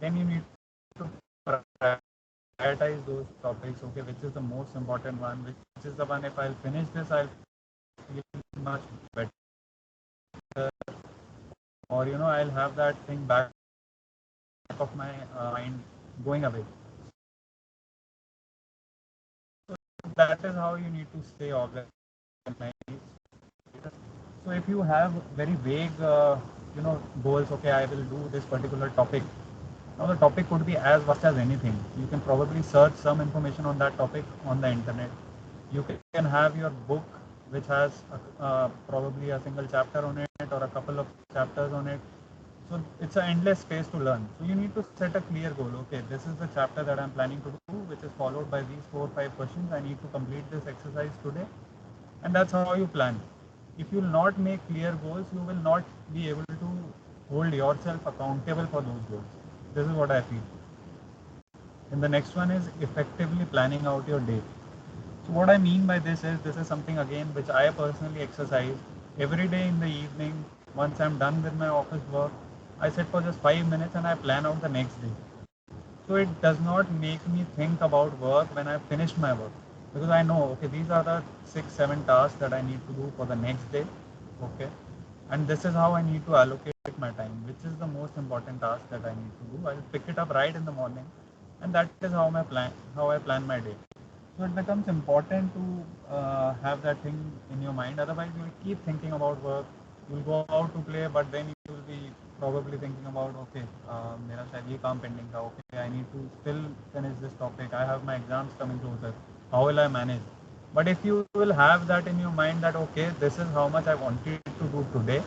then you need to prioritize those topics. Okay, which is the most important one, which is the one, if I'll finish this, I'll feel much better, or I'll have that thing back of my mind going away. So that is how you need to stay organized. So if you have very vague goals, okay, I will do this particular topic. Now the topic could be as vast as anything. You can probably search some information on that topic on the internet. You can have your book, which has probably a single chapter on it or a couple of chapters on it. So it's an endless space to learn. So you need to set a clear goal. Okay, this is the chapter that I'm planning to do, which is followed by these 4 or 5 questions. I need to complete this exercise today, and that's how you plan. If you will not make clear goals, you will not be able to hold yourself accountable for those goals. This is what I feel. And the next one is effectively planning out your day. So what I mean by this is, this is something again which I personally exercise every day in the evening. Once I'm done with my office work, I sit for just 5 minutes and I plan out the next day. So it does not make me think about work when I finished my work, because I know, okay, these are the 6 7 tasks that I need to do for the next day. Okay, and this is how I need to allocate my time, which is the most important task that I need to do. I'll pick it up right in the morning, and that is how my plan how I plan my day. So it becomes important to have that thing in your mind. Otherwise you will keep thinking about work. You'll go out to play, but then you will be probably thinking about, okay, मेरा शायद ये काम pending था. Okay, I need to still finish this topic. I have my exams coming closer. How will I manage? But if you will have that in your mind that, okay, this is how much I wanted to do today,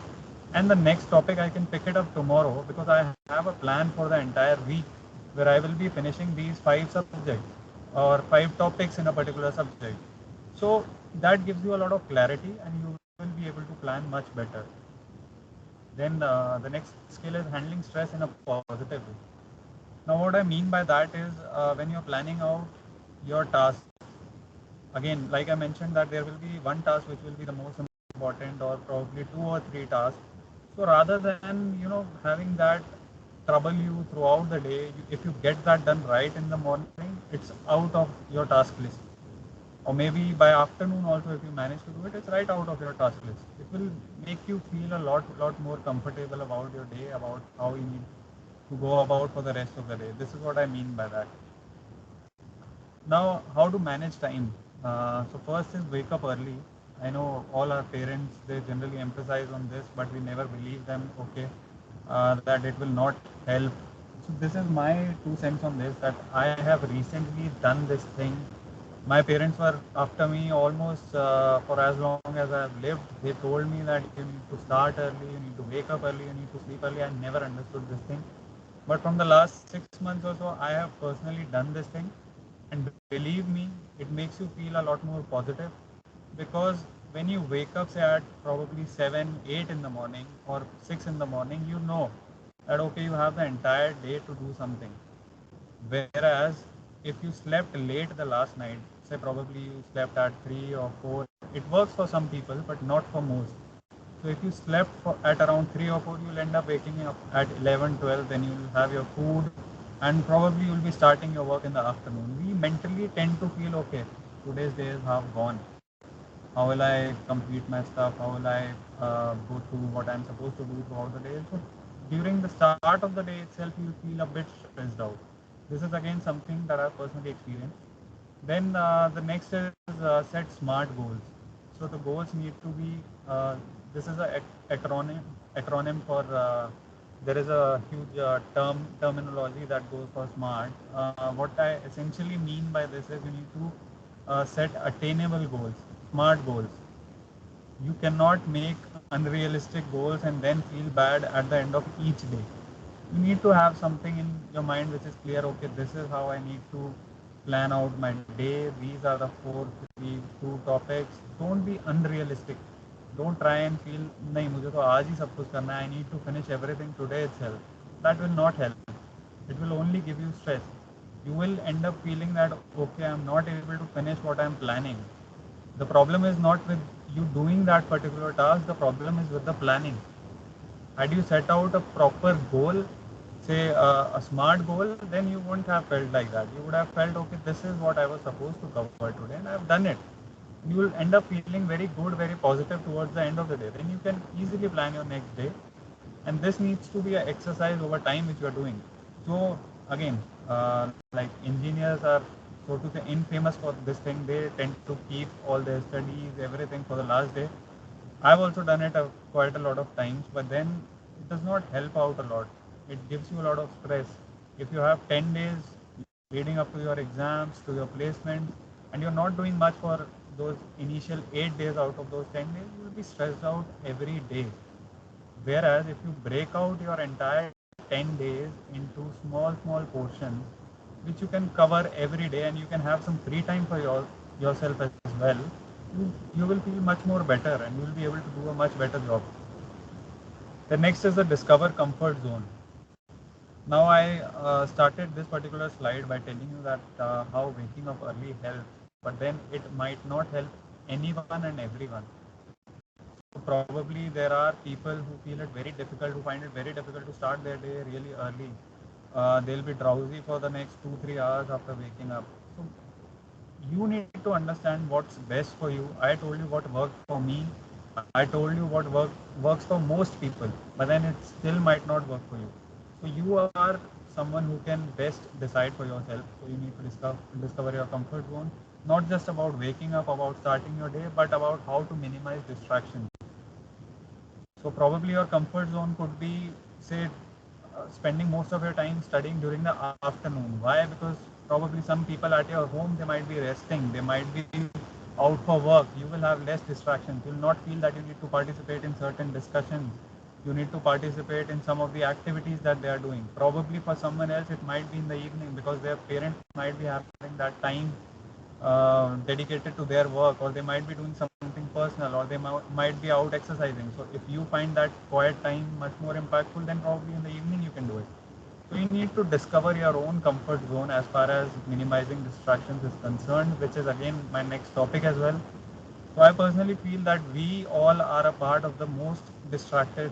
and the next topic I can pick it up tomorrow, because I have a plan for the entire week where I will be finishing these 5 subjects or 5 topics in a particular subject. So that gives you a lot of clarity, and you will be able to plan much better. Then the next skill is handling stress in a positive way. Now what I mean by that is, when you're planning out your task, again, like I mentioned, that there will be one task which will be the most important, or probably 2 or 3 tasks. So rather than having that trouble you throughout the day, if you get that done right in the morning, it's out of your task list. Or maybe by afternoon also, if you manage to do it, it's right out of your task list. It will make you feel a lot more comfortable about your day, about how you need to go about for the rest of the day. This is what I mean by that. Now, how to manage time? So first is wake up early. I know all our parents, they generally emphasize on this, but we never believe them. Okay, that it will not help. So this is my 2 cents on this. That I have recently done this thing. My parents were after me almost for as long as I've lived. They told me that you need to start early, you need to wake up early, you need to sleep early. I never understood this thing. But from the last 6 months or so, I have personally done this thing, and believe me, it makes you feel a lot more positive, because when you wake up, say at probably 7, 8 in the morning or 6 in the morning, you know that okay, you have the entire day to do something. Whereas if you slept late the last night, say probably you slept at 3 or 4, it works for some people, but not for most. So if you slept at around 3 or 4, you'll end up waking up at 11, 12, then you'll have your food, and probably you'll be starting your work in the afternoon. We mentally tend to feel, okay, today's day is half gone. How will I complete my stuff? How will I go through what I'm supposed to do throughout the day? So during the start of the day itself, you'll feel a bit stressed out. This is again something that I've personally experienced. Then the next is set smart goals. So the goals need to be, this is a acronym for, there is a huge terminology that goes for smart. What I essentially mean by this is, you need to set attainable goals, smart goals. You cannot make unrealistic goals and then feel bad at the end of each day. You need to have something in your mind which is clear. Okay, this is how I need to plan out my day. These are the 2 topics. Don't be unrealistic. Don't try and feel, नहीं मुझे तो आज ही सब कुछ करना है, I need to finish everything today itself. That will not help. It will only give you stress. You will end up feeling that, okay, I'm not able to finish what I'm planning. The problem is not with you doing that particular task, the problem is with the planning. Had you set out a proper goal, say a smart goal, then you wouldn't have felt like that. You would have felt, okay, this is what I was supposed to cover today, and I've done it. You will end up feeling very good, very positive towards the end of the day. Then you can easily plan your next day, and this needs to be an exercise over time which you are doing. So again, like engineers are, so to say, infamous for this thing. They tend to keep all their studies, everything for the last day. I've also done it quite a lot of times, but then it does not help out a lot. It gives you a lot of stress. If you have 10 days leading up to your exams, to your placement, and you're not doing much for those initial 8 days out of those 10 days, you will be stressed out every day. Whereas if you break out your entire 10 days into small portions, which you can cover every day, and you can have some free time for yourself as well, you will feel much more better and you will be able to do a much better job. The next is the discover comfort zone. Now I started this particular slide by telling you that how waking up early helps, but then it might not help anyone and everyone. So probably there are people who feel it very difficult, who find it very difficult to start their day really early. They'll be drowsy for the next 2-3 hours after waking up. So you need to understand what's best for you. I told you what worked for me. I told you what works for most people, but then it still might not work for you. So you are someone who can best decide for yourself. So you need to discover your comfort zone, not just about waking up, about starting your day, but about how to minimize distractions. So probably your comfort zone could be, say, spending most of your time studying during the afternoon. Why? Because probably some people at your home, they might be resting, they might be out for work. You will have less distractions. You will not feel that you need to participate in certain discussions. You need to participate in some of the activities that they are doing. Probably for someone else, it might be in the evening because their parents might be having that time dedicated to their work, or they might be doing something personal, or they might be out exercising. So if you find that quiet time much more impactful, then probably in the evening you can do it. So you need to discover your own comfort zone as far as minimizing distractions is concerned, which is again my next topic as well. So I personally feel that we all are a part of the most distracted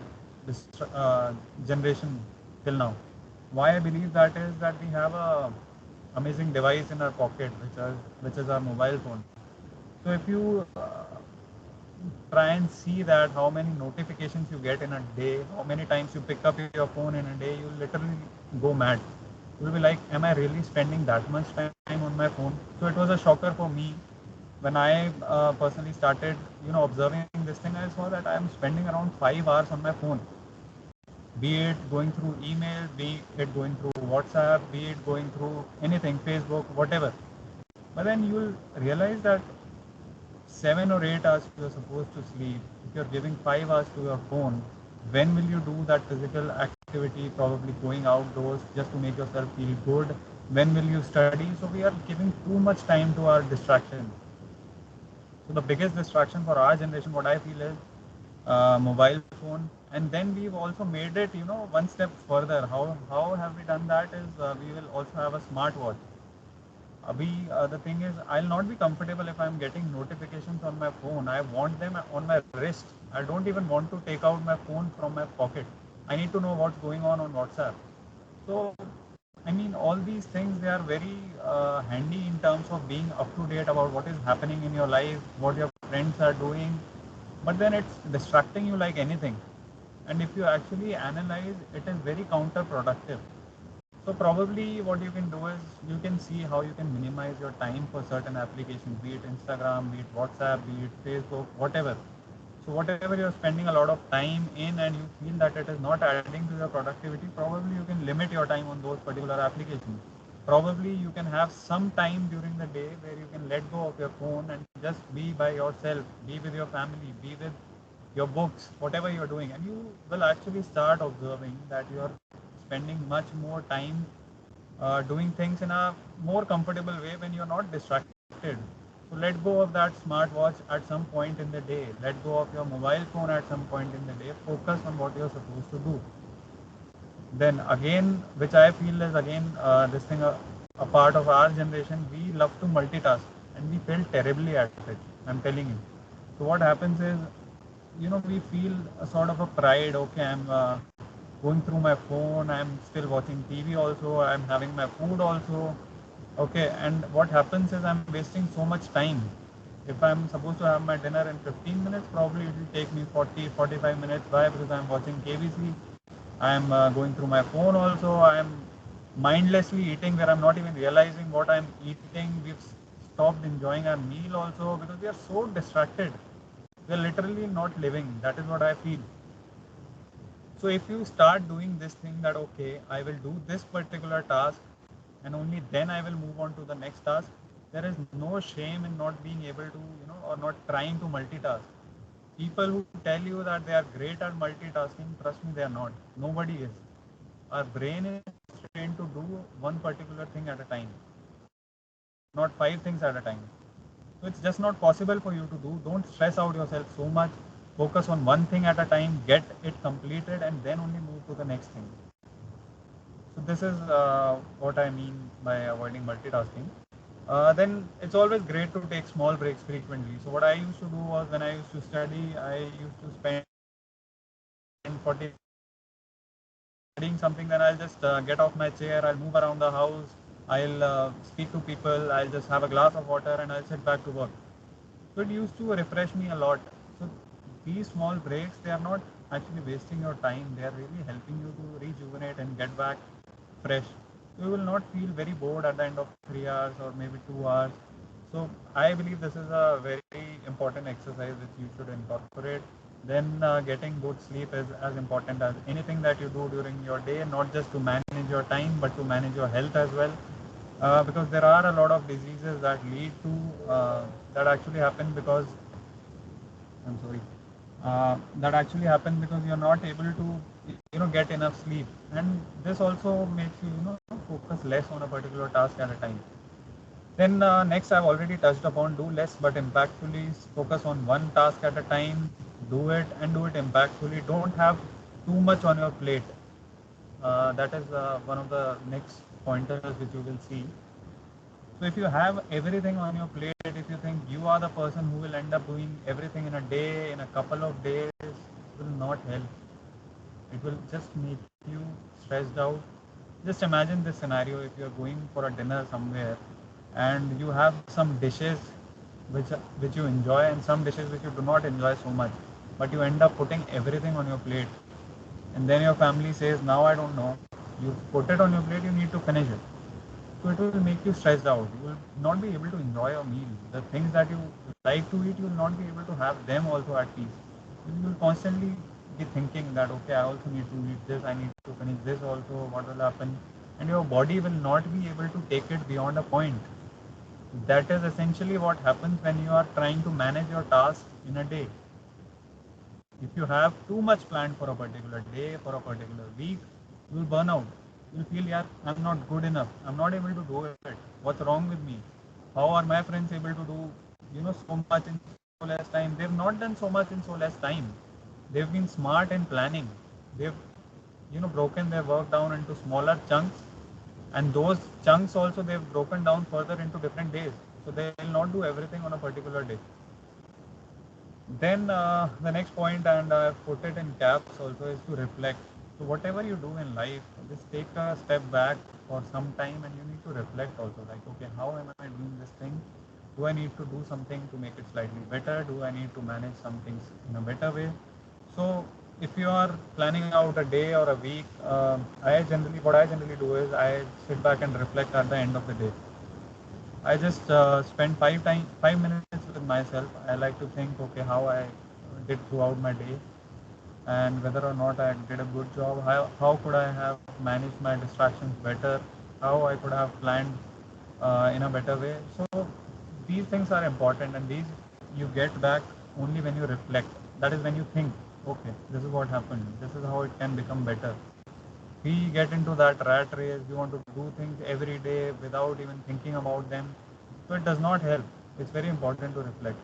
generation till now. Why I believe that is that we have a amazing device in our pocket, which is our mobile phone. So if you try and see that how many notifications you get in a day, how many times you pick up your phone in a day, you'll literally go mad. You'll be like, am I really spending that much time on my phone? So it was a shocker for me when I personally started, observing this thing. I saw that I am spending around 5 hours on my phone, be it going through email, be it going through WhatsApp, be it going through anything, Facebook, whatever. But then you will realize that 7 or 8 hours you're supposed to sleep. If you're giving 5 hours to your phone, when will you do that physical activity, probably going outdoors just to make yourself feel good? When will you study? So we are giving too much time to our distractions. So the biggest distraction for our generation, what I feel, is mobile phone. And then we've also made it, one step further. How have we done that? Is we will also have a smartwatch. The thing is, I'll not be comfortable if I'm getting notifications on my phone. I want them on my wrist. I don't even want to take out my phone from my pocket. I need to know what's going on WhatsApp. So, I mean, all these things, they are very handy in terms of being up to date about what is happening in your life, what your friends are doing. But then it's distracting you like anything. And if you actually analyze, it is very counterproductive. So probably what you can do is you can see how you can minimize your time for certain applications, be it Instagram, be it WhatsApp, be it Facebook, whatever. So whatever you're spending a lot of time in and you feel that it is not adding to your productivity, probably you can limit your time on those particular applications. Probably you can have some time during the day where you can let go of your phone and just be by yourself, be with your family, be with your books, whatever you're doing, and you will actually start observing that you're spending much more time doing things in a more comfortable way when you're not distracted. So let go of that smartwatch at some point in the day. Let go of your mobile phone at some point in the day. Focus on what you're supposed to do. Then again, which I feel is again this thing a part of our generation, we love to multitask and we fail terribly at it. I'm telling you. So what happens is, we feel a sort of a pride. Okay, going through my phone, I'm still watching TV also, I'm having my food also. Okay, and what happens is I'm wasting so much time. If I'm supposed to have my dinner in 15 minutes, probably it will take me 40-45 minutes. Why? Because I'm watching KBC. I'm going through my phone also. I'm mindlessly eating where I'm not even realizing what I'm eating. We've stopped enjoying our meal also because we are so distracted. We're literally not living. That is what I feel. So if you start doing this thing that okay, I will do this particular task and only then I will move on to the next task, there is no shame in not being able to, or not trying to multitask. People who tell you that they are great at multitasking, trust me, they are not. Nobody is. Our brain is trained to do one particular thing at a time, not five things at a time. So it's just not possible for you to do. Don't stress out yourself so much. Focus on one thing at a time, get it completed, and then only move to the next thing. So this is what I mean by avoiding multitasking. Then it's always great to take small breaks frequently. So what I used to do was when I used to study, I used to spend 40 studying something, then I'll just get off my chair, I'll move around the house, I'll speak to people, I'll just have a glass of water and I'll sit back to work. So it used to refresh me a lot. So these small breaks, they are not actually wasting your time. They are really helping you to rejuvenate and get back fresh. You will not feel very bored at the end of 3 hours or maybe 2 hours. So I believe this is a very important exercise which you should incorporate. Then getting good sleep is as important as anything that you do during your day, not just to manage your time, but to manage your health as well. Because there are a lot of diseases that lead to that actually happen because I'm sorry that actually happen because you're not able to get enough sleep, and this also makes you focus less on a particular task at a time. Then next, I've already touched upon do less but impactfully. Focus on one task at a time, do it and do it impactfully. Don't have too much on your plate. That is one of the next pointers which you will see. So if you have everything on your plate, if you think you are the person who will end up doing everything in a day, in a couple of days, it will not help. It will just make you stressed out. Just imagine this scenario: if you are going for a dinner somewhere and you have some dishes which you enjoy and some dishes which you do not enjoy so much, but you end up putting everything on your plate, and then your family says, "Now I don't know. You put it on your plate. You need to finish it." So it will make you stressed out. You will not be able to enjoy your meal. The things that you like to eat, you will not be able to have them also at peace. You will constantly be thinking that okay, I also need to eat this, I need to finish this also, what will happen? And your body will not be able to take it beyond a point. That is essentially what happens when you are trying to manage your tasks in a day. If you have too much planned for a particular day, for a particular week, you will burn out. You will feel, yeah, I'm not good enough. I'm not able to do it. What's wrong with me? How are my friends able to do, so much in so less time? They've not done so much in so less time. They've been smart in planning. They've, broken their work down into smaller chunks, and those chunks also they've broken down further into different days. So they will not do everything on a particular day. Then the next point, and I've put it in caps also, is to reflect. So whatever you do in life, just take a step back for some time and you need to reflect also. Like, okay, how am I doing this thing? Do I need to do something to make it slightly better? Do I need to manage some things in a better way? So if you are planning out a day or a week, what I generally do is I sit back and reflect at the end of the day. I just spend 5 minutes with myself. I like to think, okay, how I did throughout my day, and whether or not I did a good job. How could I have managed my distractions better? How I could have planned in a better way. So these things are important, and these you get back only when you reflect. That is when you think, okay, this is what happened. This is how it can become better. We get into that rat race. We want to do things every day without even thinking about them. So it does not help. It's very important to reflect.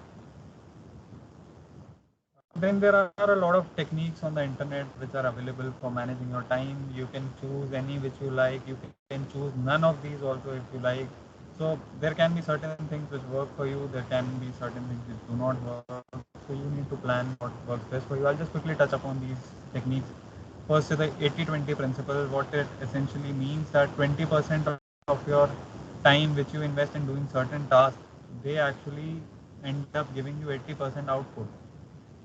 Then there are a lot of techniques on the internet which are available for managing your time. You can choose any which you like. You can choose none of these also if you like. So there can be certain things which work for you. There can be certain things which do not work. So you need to plan what works best for you. I'll just quickly touch upon these techniques. First is the 80-20 principle. What it essentially means that 20% of your time which you invest in doing certain tasks, they actually end up giving you 80% output.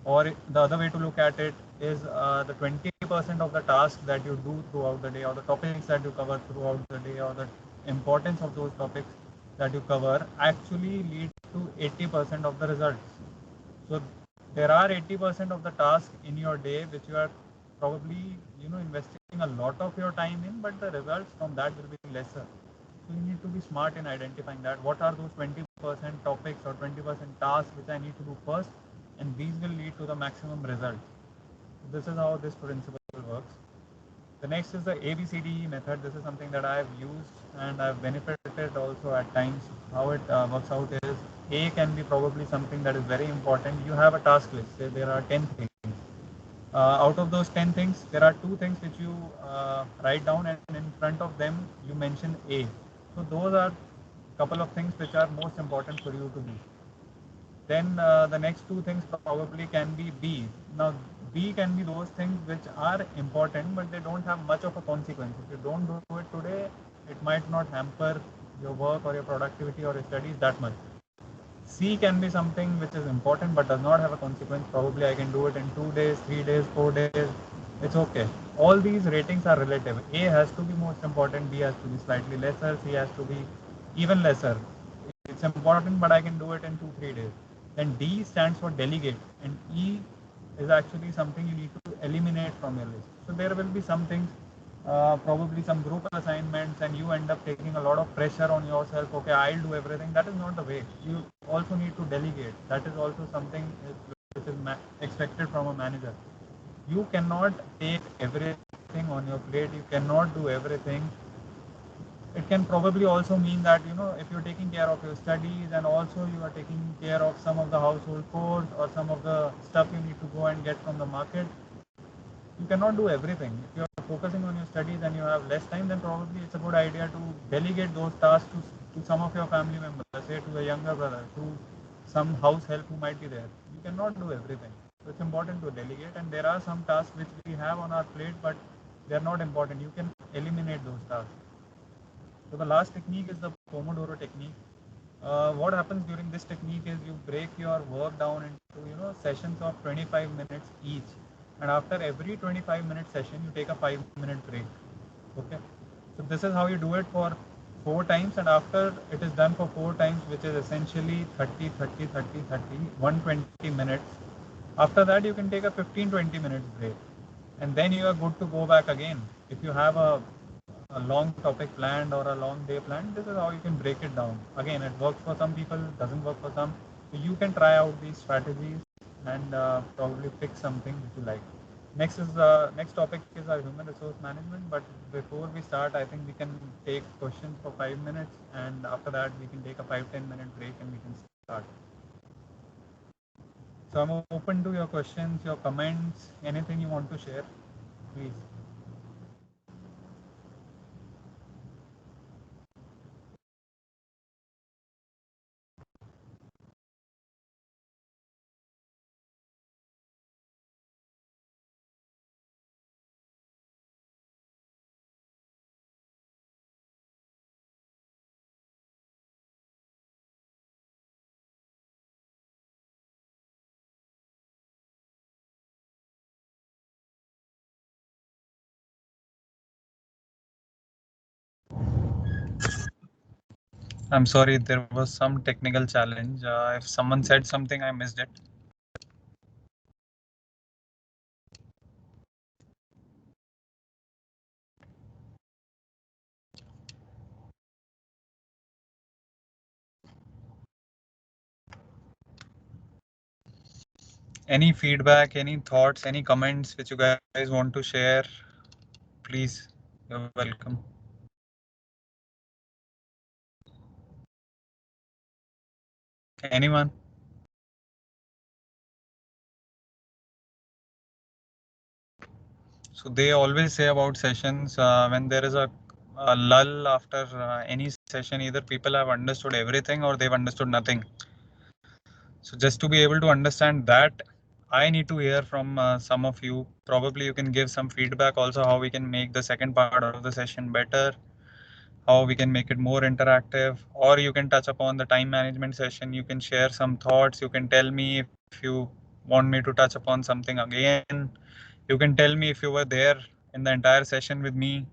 Or the other way to look at it is the 20% of the tasks that you do throughout the day, or the topics that you cover throughout the day, or the importance of those topics that you cover actually lead to 80% of the results. So there are 80% of the tasks in your day which you are probably investing a lot of your time in, but the results from that will be lesser. So you need to be smart in identifying that what are those 20% topics or 20% tasks which I need to do first, and these will lead to the maximum result. So this is how this principle works. The next is the ABCDE method. This is something that I have used and I've benefited also at times. How it works out is A can be probably something that is very important. You have a task list. Say there are 10 things. Out of those 10 things, there are 2 things which you write down, and in front of them you mention A. So those are a couple of things which are most important for you to do. Then the next 2 things probably can be B. Now B can be those things which are important, but they don't have much of a consequence. If you don't do it today, it might not hamper your work or your productivity or your studies that much. C can be something which is important but does not have a consequence. Probably I can do it in 2 days, 3 days, 4 days. It's okay. All these ratings are relative. A has to be most important, B has to be slightly lesser, C has to be even lesser. It's important, but I can do it in 2-3 days. Then D stands for delegate, and E is actually something you need to eliminate from your list. So there will be some things, probably some group assignments, and you end up taking a lot of pressure on yourself. Okay, I'll do everything. That is not the way. You also need to delegate. That is also something which is expected from a manager. You cannot take everything on your plate. You cannot do everything. It can probably also mean that if you're taking care of your studies and also you are taking care of some of the household chores or some of the stuff you need to go and get from the market, you cannot do everything. If you're focusing on your studies and you have less time, then probably it's a good idea to delegate those tasks to some of your family members, say to a younger brother, to some house help who might be there. You cannot do everything. So it's important to delegate, and there are some tasks which we have on our plate, but they're not important. You can eliminate those tasks. So the last technique is the Pomodoro technique. What happens during this technique is you break your work down into sessions of 25 minutes each, and after every 25-minute session you take a 5-minute break. Okay, so this is how you do it for 4 times, and after it is done for 4 times, which is essentially 30, 30, 30, 30, 120 minutes. After that you can take a 15-20 minutes break, and then you are good to go back again. If you have a long topic planned or a long day planned, this is how you can break it down. Again, it works for some people, doesn't work for some. So you can try out these strategies and probably pick something which you like. Next topic is our human resource management. But before we start, I think we can take questions for 5 minutes, and after that we can take a 5-10 minute break and we can start. So I'm open to your questions, your comments, anything you want to share, please. I'm sorry, there was some technical challenge. If someone said something, I missed it. Any feedback, any thoughts, any comments which you guys want to share, please, you're welcome. Anyone? So they always say about sessions, when there is a lull after any session, either people have understood everything or they've understood nothing. So just to be able to understand that, I need to hear from some of you. Probably you can give some feedback also how we can make the second part of the session better, how we can make it more interactive, or you can touch upon the time management session. You can share some thoughts. You can tell me if you want me to touch upon something again. You can tell me if you were there in the entire session with me,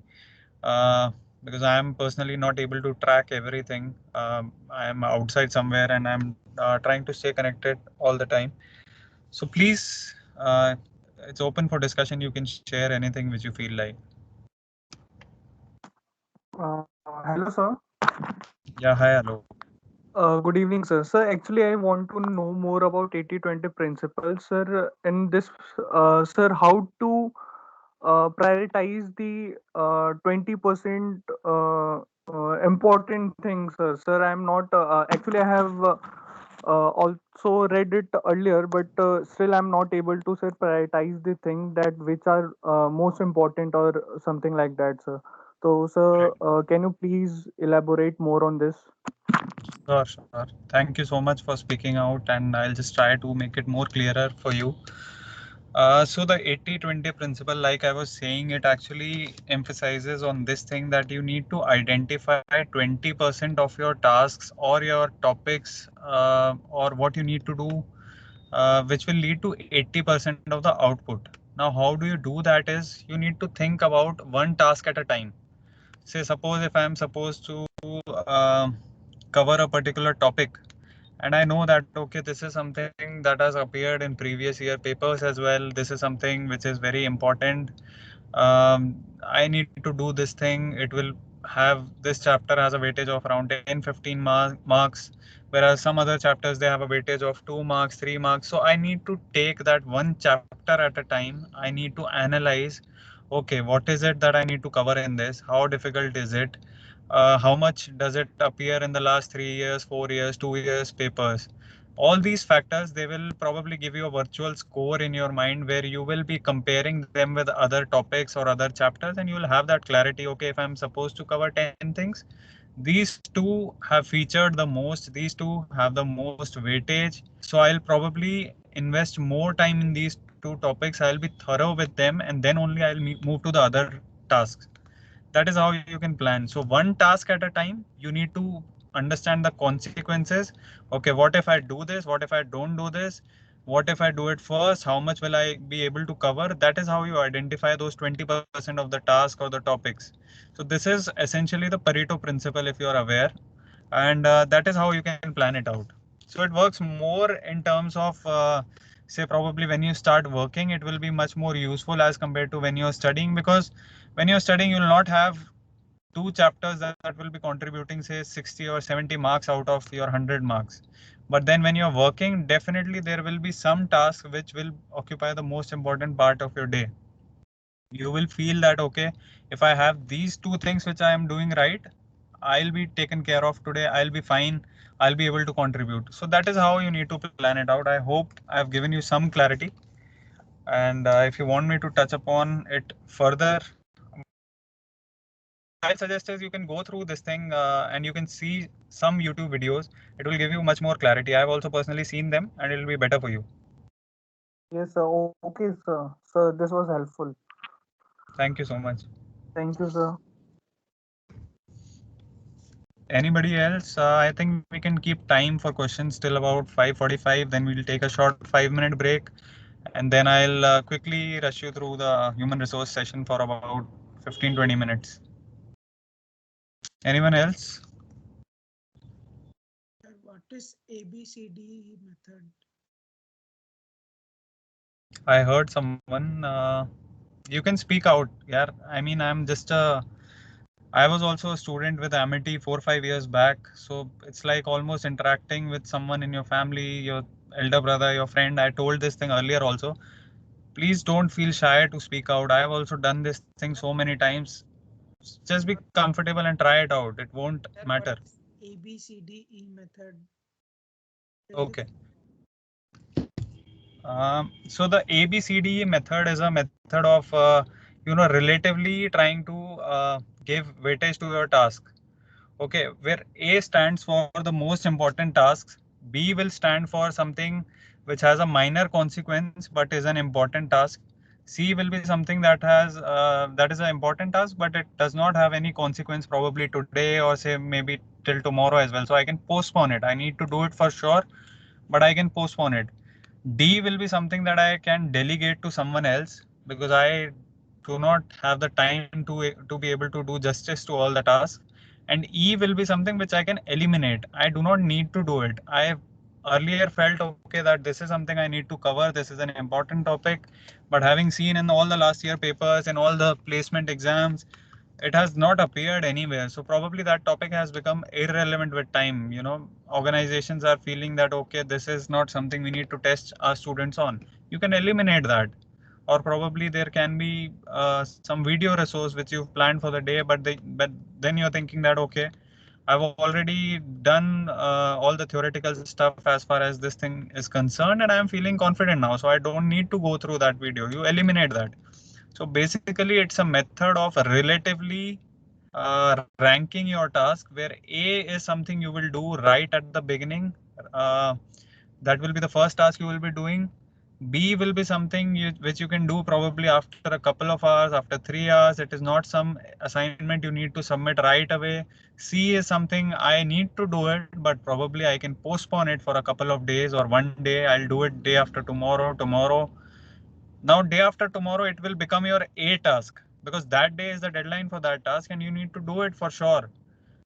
uh, because I am personally not able to track everything. I am outside somewhere and I'm trying to stay connected all the time. So please, it's open for discussion. You can share anything which you feel like. Hello, sir. Yeah, hi, hello. Good evening, sir. Sir, actually, I want to know more about 80/20 principles, sir. In this, sir, how to prioritize the 20% important things, sir. Sir, I'm not actually, I have also read it earlier, but still, I'm not able to, sir, prioritize the thing that which are most important or something like that, sir. So, sir, Right. can you please elaborate more on this? Sure, sure. Thank you so much for speaking out, and I'll just try to make it more clearer for you. So the 80/20 principle, like I was saying, it actually emphasizes on this thing that you need to identify 20% of your tasks or your topics, or what you need to do, which will lead to 80% of the output. Now, how do you do that is you need to think about one task at a time. Say, suppose if I am supposed to uh, cover a particular topic, and I know that okay, this is something that has appeared in previous year papers as well. This is something which is very important. I need to do this thing. It will have, this chapter has a weightage of around 10-15 marks, whereas some other chapters they have a weightage of 2 marks, 3 marks. So I need to take that one chapter at a time. I need to analyze, okay, what is it that I need to cover in this, how difficult is it, how much does it appear in the last 3 years, 4 years, 2 years papers. All these factors, they will probably give you a virtual score in your mind where you will be comparing them with other topics or other chapters, and you will have that clarity. Okay, if I'm supposed to cover 10 things, these two have featured the most, these two have the most weightage, so I'll probably invest more time in these two topics. I'll be thorough with them, and then only I'll move to the other tasks. That is how you can plan. So one task at a time, you need to understand the consequences. Okay, what if I do this, what if I don't do this, what if I do it first, how much will I be able to cover. That is how you identify those 20% of the task or the topics. So this is essentially the Pareto principle, if you are aware, and that is how you can plan it out. So it works more in terms of say probably when you start working, it will be much more useful as compared to when you're studying, because when you're studying you will not have two chapters that will be contributing say 60 or 70 marks out of your 100 marks. But then when you're working, definitely there will be some task which will occupy the most important part of your day. You will feel that okay, if I have these two things which I am doing right, I'll be taken care of today, I'll be fine, I'll be able to contribute. So that is how you need to plan it out. I hope I've given you some clarity, and if you want me to touch upon it further, what I suggest is you can go through this thing, and you can see some YouTube videos. It will give you much more clarity. I've also personally seen them, and it will be better for you. Yes, sir. Okay, sir. Sir, this was helpful. Thank you so much. Thank you, sir. Anybody else? I think we can keep time for questions till about 5:45. Then we'll take a short 5-minute break, and then I'll quickly rush you through the human resource session for about 15-20 minutes. Anyone else? What is ABCD method? I heard someone. You can speak out. Yeah, I mean, I was also a student with Amity 4-5 years back. So it's like almost interacting with someone in your family, your elder brother, your friend. I told this thing earlier also. Please don't feel shy to speak out. I have also done this thing so many times. Just be comfortable and try it out. It won't Sir, matter. what is ABCDE method? Okay. So the ABCD method is a method of relatively trying to give weightage to your task. Okay, where A stands for the most important tasks, B will stand for something which has a minor consequence but is an important task. C will be something that is an important task, but it does not have any consequence probably today or say maybe till tomorrow as well. So I can postpone it. I need to do it for sure, but I can postpone it. D will be something that I can delegate to someone else because I do not have the time to be able to do justice to all the tasks. And E will be something which I can eliminate. I do not need to do it. I earlier felt okay that this is something I need to cover. This is an important topic, but having seen in all the last year papers and all the placement exams, it has not appeared anywhere. So probably that topic has become irrelevant with time. Organizations are feeling that okay, this is not something we need to test our students on. You can eliminate that, or probably there can be some video resource which you've planned for the day, but then you're thinking that okay, I've already done all the theoretical stuff as far as this thing is concerned, and I'm feeling confident now, so I don't need to go through that video. You eliminate that. So basically, it's a method of relatively ranking your task where A is something you will do right at the beginning. Uh, that will be the first task you will be doing. B will be something which you can do probably after a couple of hours, after 3 hours. It is not some assignment you need to submit right away. C is something I need to do it, but probably I can postpone it for a couple of days or one day. I'll do it day after tomorrow, tomorrow. Now, day after tomorrow, it will become your A task because that day is the deadline for that task and you need to do it for sure.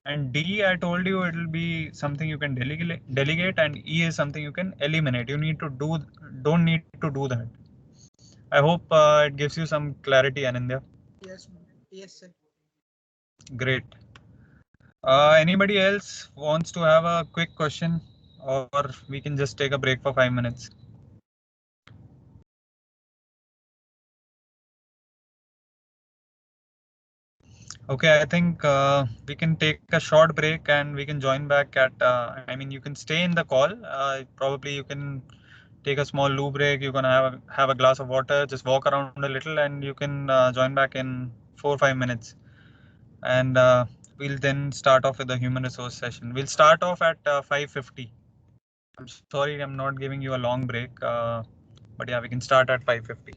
And D, I told you it will be something you can delegate, and E is something you can eliminate. You need to don't need to do that. I hope it gives you some clarity, Anindya. Yes, yes, sir. Great. Anybody else wants to have a quick question, or we can just take a break for 5 minutes? Okay, I think we can take a short break and we can join back at. I mean, you can stay in the call. Probably you can take a small loo break. You can have a glass of water, just walk around a little, and you can join back in 4 or 5 minutes. And we'll then start off with the human resource session. We'll start off at 5:50. I'm sorry, I'm not giving you a long break, but yeah, we can start at 5:50.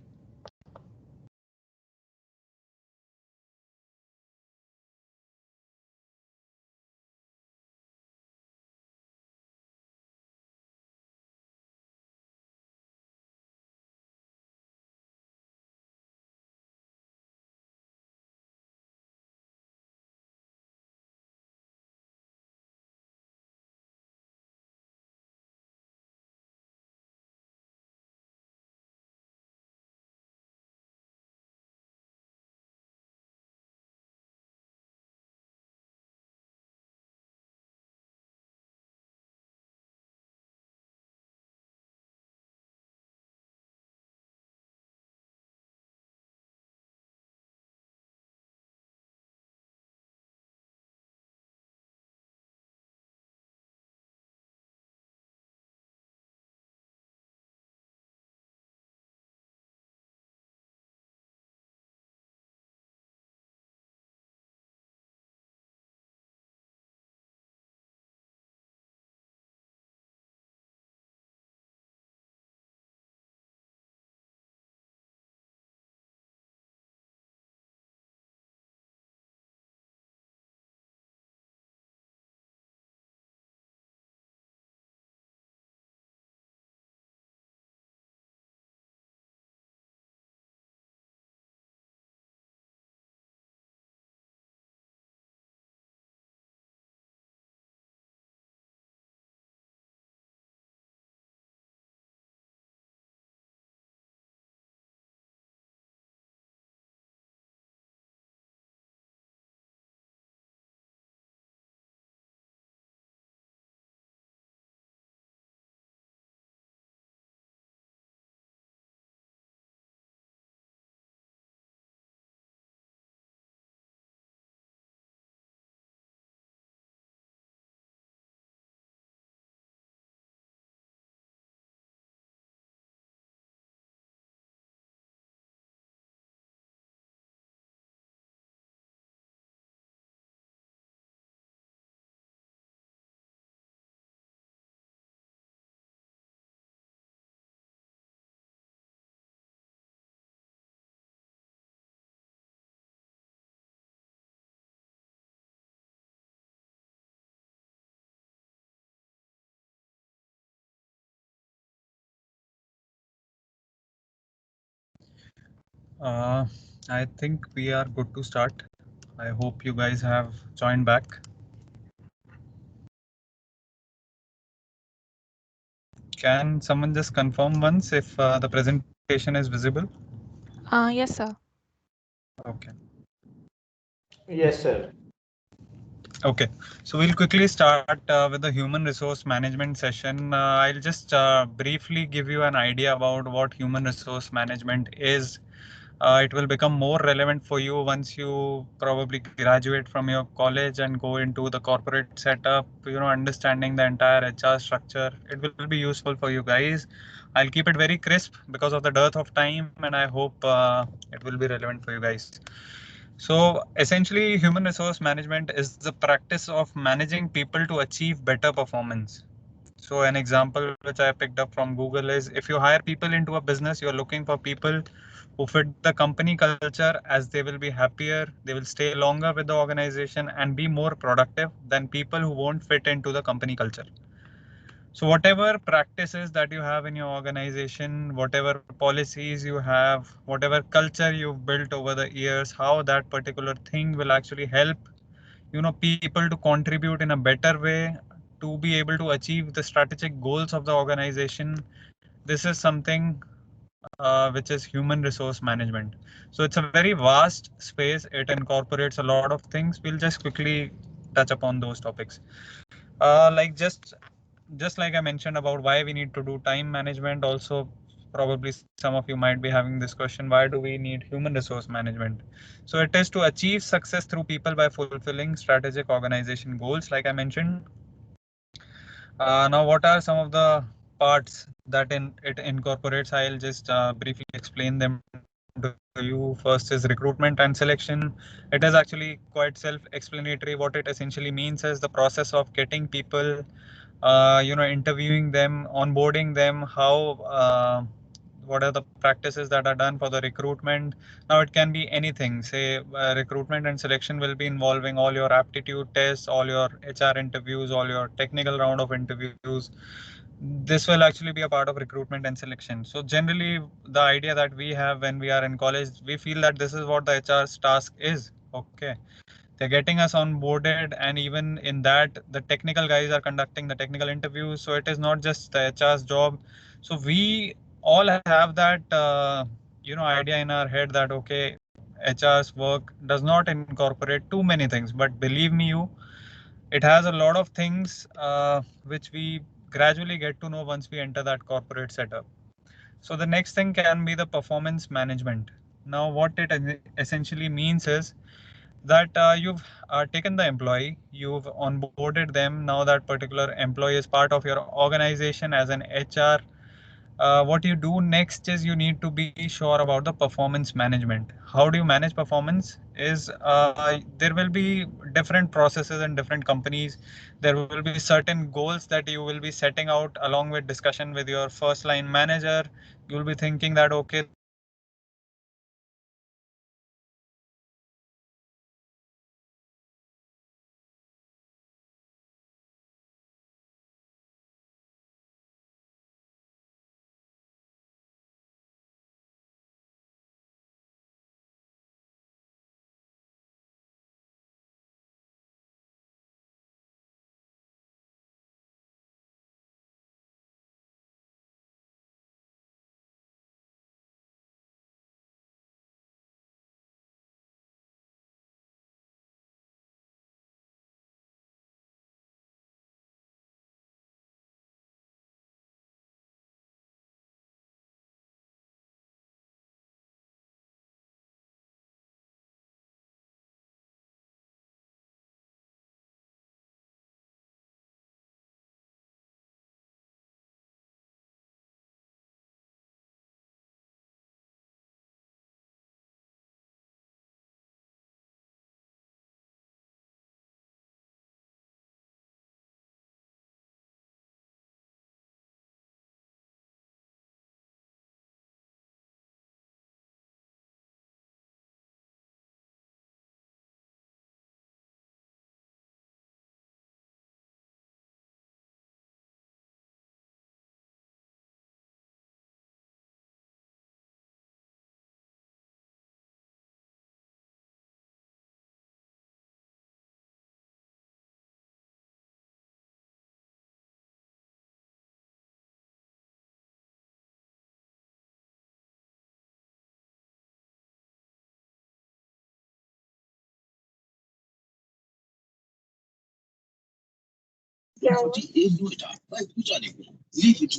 Uh, I think we are good to start. I hope you guys have joined back. Can someone just confirm once if the presentation is visible? Yes, sir. Okay. Yes, sir. Okay. So we'll quickly start with the human resource management session. I'll just briefly give you an idea about what human resource management is. It will become more relevant for you once you probably graduate from your college and go into the corporate setup, understanding the entire HR structure. It will be useful for you guys. I'll keep it very crisp because of the dearth of time, and I hope it will be relevant for you guys. So essentially, human resource management is the practice of managing people to achieve better performance. So an example which I picked up from Google is if you hire people into a business, you're looking for people who fit the company culture, as they will be happier, they will stay longer with the organization and be more productive than people who won't fit into the company culture. So whatever practices that you have in your organization, whatever policies you have, whatever culture you've built over the years, how that particular thing will actually help, people to contribute in a better way to be able to achieve the strategic goals of the organization. This is something which is human resource management. So it's a very vast space. It incorporates a lot of things. We'll just quickly touch upon those topics. Like just like I mentioned about why we need to do time management, also probably some of you might be having this question, why do we need human resource management? So it is to achieve success through people by fulfilling strategic organization goals, like I mentioned. Now, what are some of the parts that it incorporates? I'll just briefly explain them to you. First is recruitment and selection. It is actually quite self-explanatory. What it essentially means is the process of getting people, interviewing them, onboarding them, what are the practices that are done for the recruitment. Now it can be anything, say recruitment and selection will be involving all your aptitude tests, all your HR interviews, all your technical round of interviews. This will actually be a part of recruitment and selection. So generally the idea that we have when we are in college, we feel that this is what the HR's task is. Okay, they're getting us onboarded, and even in that the technical guys are conducting the technical interviews, so it is not just the HR's job. So we all have that idea in our head that okay, HR's work does not incorporate too many things, but believe me, it has a lot of things which we gradually get to know once we enter that corporate setup. So the next thing can be the performance management. Now what it essentially means is that you've taken the employee, you've onboarded them. Now that particular employee is part of your organization as an HR. What you do next is you need to be sure about the performance management. How do you manage performance? Is there will be different processes in different companies. There will be certain goals that you will be setting out along with discussion with your first line manager. You will be thinking that okay,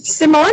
Simon?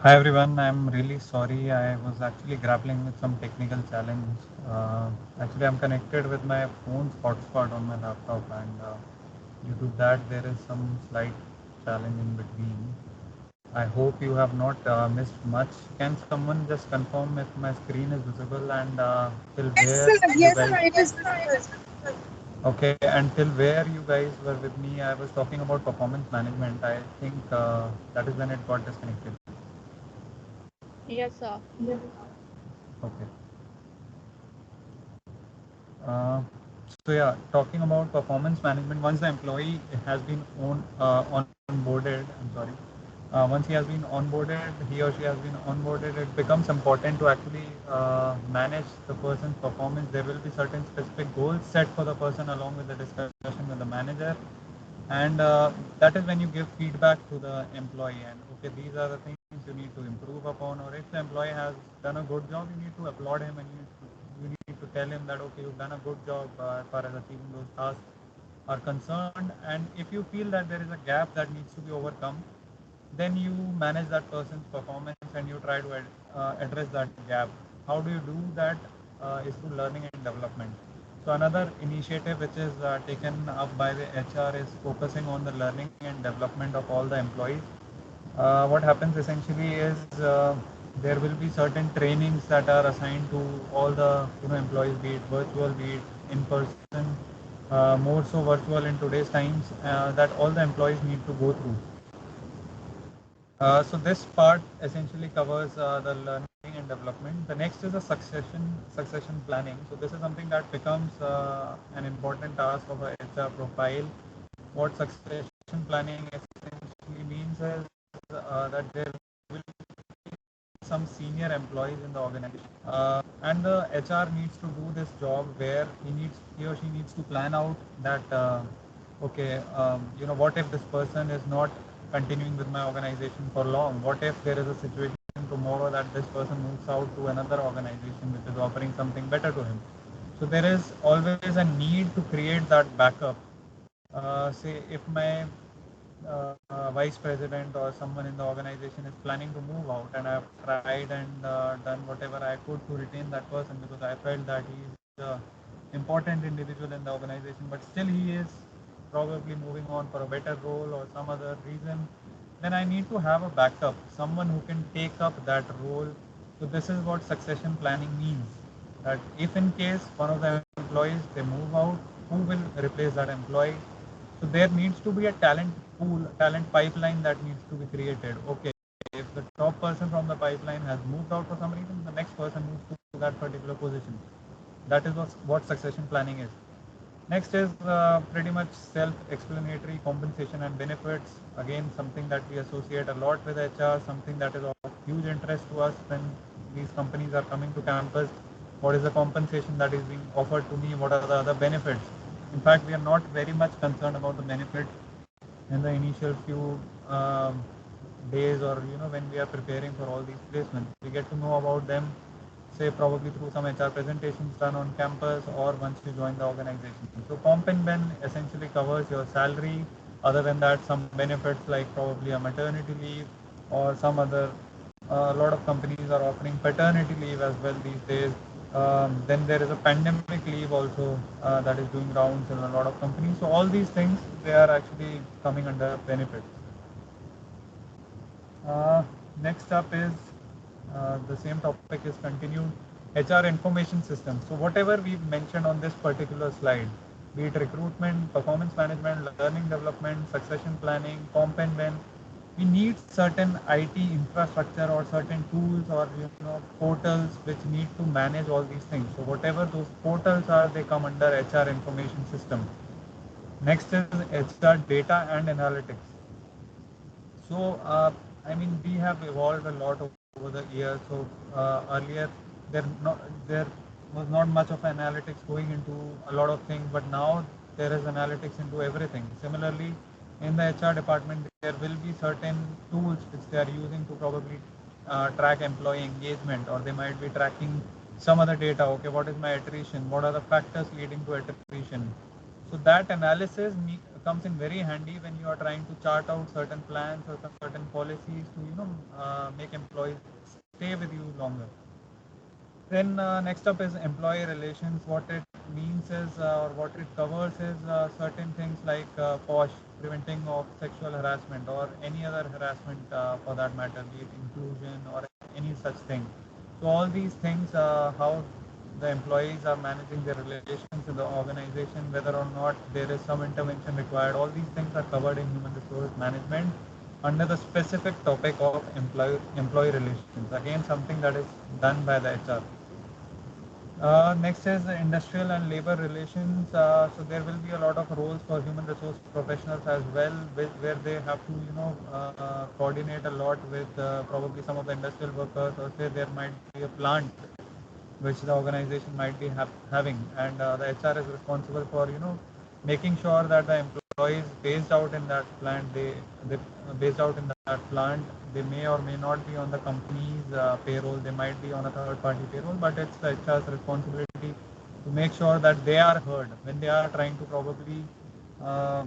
Hi everyone, I'm really sorry. I was actually grappling with some technical challenge. Actually, I'm connected with my phone's hotspot on my laptop, and due to that, there is some slight challenge in between. I hope you have not missed much. Can someone just confirm if my screen is visible and till where you Yes, guys? sir, it is visible. Okay, until where you guys were with me, I was talking about performance management. I think that is when it got disconnected. Yes, sir. Okay. Uh, so yeah, talking about performance management, once the employee has been onboarded, I'm sorry, once he has been onboarded, he or she has been onboarded, it becomes important to actually manage the person's performance. There will be certain specific goals set for the person along with the discussion with the manager, and that is when you give feedback to the employee. And okay, these are the things you need to improve upon, or if the employee has done a good job, you need to applaud him, and you need to tell him that okay, you've done a good job as far as achieving those tasks are concerned. And if you feel that there is a gap that needs to be overcome, then you manage that person's performance and you try to address that gap. How do you do that? Is through learning and development. So another initiative which is taken up by the HR is focusing on the learning and development of all the employees. What happens essentially is there will be certain trainings that are assigned to all the employees, be it virtual, be it in person, more so virtual in today's times, that all the employees need to go through. So this part essentially covers the learning and development. The next is the succession planning. So this is something that becomes an important task of a HR profile. What succession planning essentially means is that there will be some senior employees in the organization, and the HR needs to do this job where he or she needs to plan out that okay, what if this person is not continuing with my organization for long? What if there is a situation tomorrow that this person moves out to another organization which is offering something better to him? So there is always a need to create that backup. Say if my vice president or someone in the organization is planning to move out, and I've tried and done whatever I could to retain that person because I felt that he is an important individual in the organization, but still he is probably moving on for a better role or some other reason, then I need to have a backup, someone who can take up that role. So this is what succession planning means. That if in case one of the employees they move out, who will replace that employee? So there needs to be a talent pool, talent pipeline that needs to be created. Okay, if the top person from the pipeline has moved out for some reason, the next person moves to that particular position. That is what succession planning is. Next is pretty much self-explanatory compensation and benefits. Again, something that we associate a lot with HR, something that is of huge interest to us when these companies are coming to campus. What is the compensation that is being offered to me? What are the other benefits? In fact, we are not very much concerned about the benefits in the initial few days, or when we are preparing for all these placements. We get to know about them, say probably through some HR presentations done on campus or once you join the organization. So Comp and Ben essentially covers your salary. Other than that, some benefits like probably a maternity leave or some other. A lot of companies are offering paternity leave as well these days. Then there is a pandemic leave also that is doing rounds in a lot of companies. So all these things, they are actually coming under benefits. Uh, Next up is the same topic is continued, HR information system. So whatever we've mentioned on this particular slide, be it recruitment, performance management, learning development, succession planning, comp and ben, we need certain IT infrastructure or certain tools or portals which need to manage all these things. So whatever those portals are, they come under HR information system. Next is HR data and analytics. So, I mean, we have evolved a lot over the years. So, earlier there was not much of analytics going into a lot of things, but now there is analytics into everything. Similarly, in the HR department, there will be certain tools which they are using to probably track employee engagement, or they might be tracking some other data. Okay, what is my attrition? What are the factors leading to attrition? So that analysis comes in very handy when you are trying to chart out certain plans or certain policies to make employees stay with you longer. Then next up is employee relations. What it means is, or what it covers is certain things like POSH, preventing of sexual harassment or any other harassment for that matter, be it inclusion or any such thing. So all these things, how the employees are managing their relations in the organization, whether or not there is some intervention required, all these things are covered in human resource management under the specific topic of employee relations. Again, something that is done by the HR. Next is the industrial and labor relations. So there will be a lot of roles for human resource professionals as well, where they have to, coordinate a lot with probably some of the industrial workers, or say there might be a plant which the organization might be having, and the HR is responsible for, making sure that the employees based out in that plant, they based out in that plant, they may or may not be on the company's payroll, they might be on a third party payroll, but it's the HR's responsibility to make sure that they are heard when they are trying to probably uh,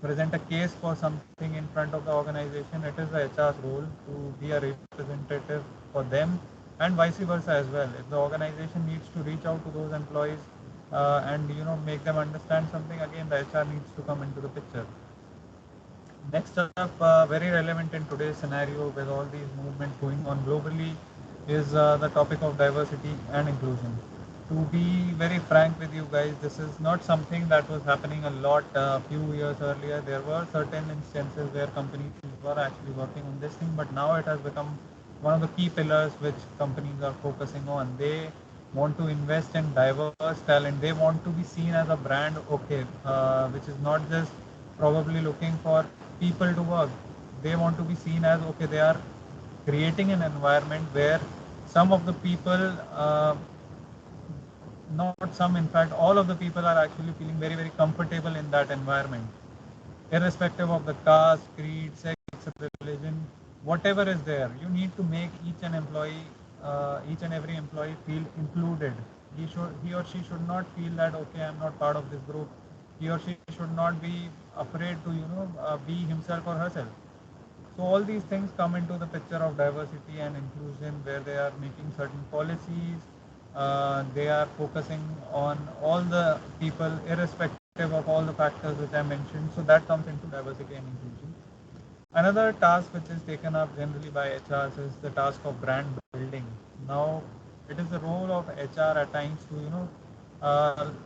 present a case for something in front of the organization. It is the HR's role to be a representative for them, and vice versa as well. If the organization needs to reach out to those employees and make them understand something, again the HR needs to come into the picture. Next up, very relevant in today's scenario with all these movements going on globally, is the topic of diversity and inclusion. To be very frank with you guys, this is not something that was happening a lot a few years earlier. There were certain instances where companies were actually working on this thing, but now it has become one of the key pillars which companies are focusing on. They want to invest in diverse talent. They want to be seen as a brand, okay, which is not just probably looking for people to work. They want to be seen as, okay, they are creating an environment where some of the people, not some, in fact, all of the people are actually feeling very, very comfortable in that environment, irrespective of the caste, creed, sex, religion, whatever is there. You need to make each and every employee feel included. He or she should not feel that, okay, I'm not part of this group. He or she should not be afraid to be himself or herself. So all these things come into the picture of diversity and inclusion, where they are making certain policies. They are focusing on all the people, irrespective of all the factors which I mentioned. So that comes into diversity and inclusion. Another task which is taken up generally by HRs is the task of brand building. Now, it is the role of HR at times to,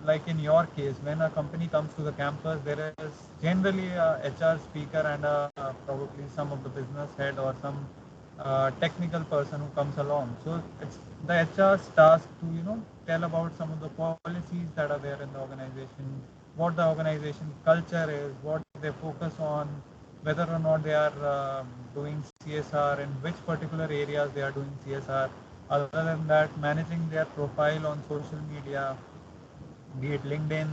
like in your case, when a company comes to the campus, there is generally a HR speaker and probably some of the business head or some technical person who comes along. So it's the HR's task to, tell about some of the policies that are there in the organization, what the organization culture is, what they focus on, whether or not they are doing CSR, in which particular areas they are doing CSR. Other than that, managing their profile on social media, be it LinkedIn,